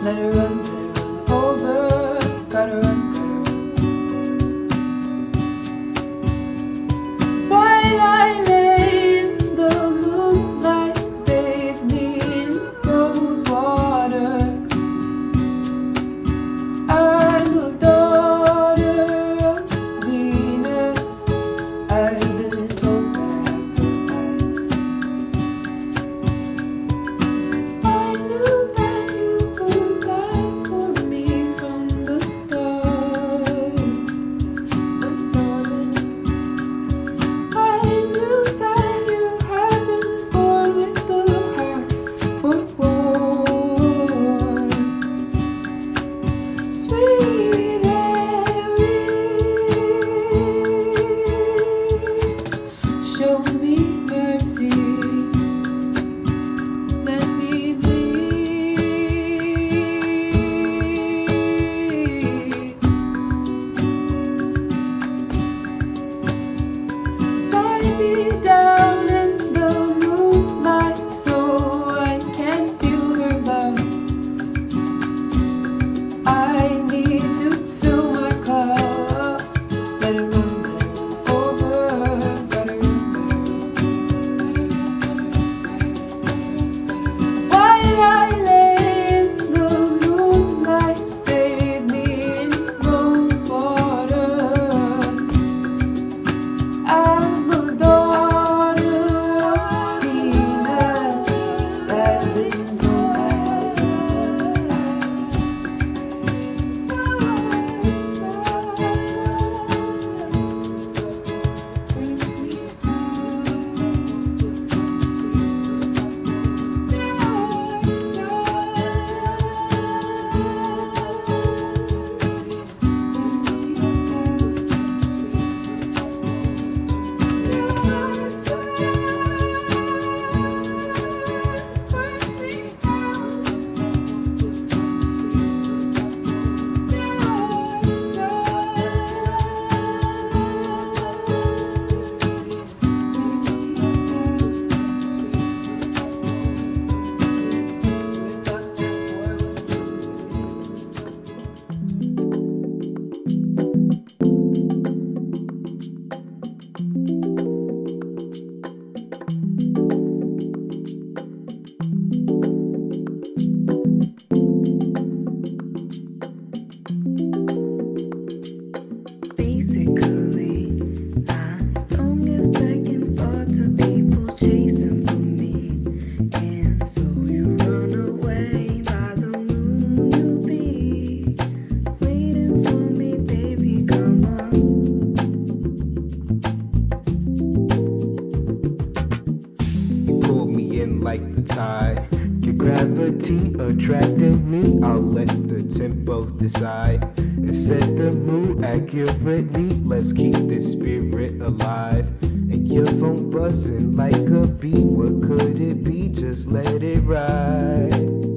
let it run over. Gotta run. While I lay in the moonlight, bathe me in rose water. I'm a daughter of Venus. I've been told that I have her eyes. I knew that you were right for me from the start. Adonis. I knew that you had been born with a heart for war. Sweet Aries, show me mercy, let me bleed. Lie me down in the moonlight so I can feel her love. I need to fill my cup. Let it run over. Gotta run. While I lay in the moonlight, bathe me in rose water. I'm a daughter of Venus. I've been told Basically, I don't give second thought to people chasing for me. And so you run away by the moon, you'll be waiting for me, baby, come on. You pulled me in like the tide. Your gravity attracted me. I'll let the tempo decide and set the mood accurately. Let's keep this spirit alive. And your phone buzzing like a bee. What could it be? Just let it ride.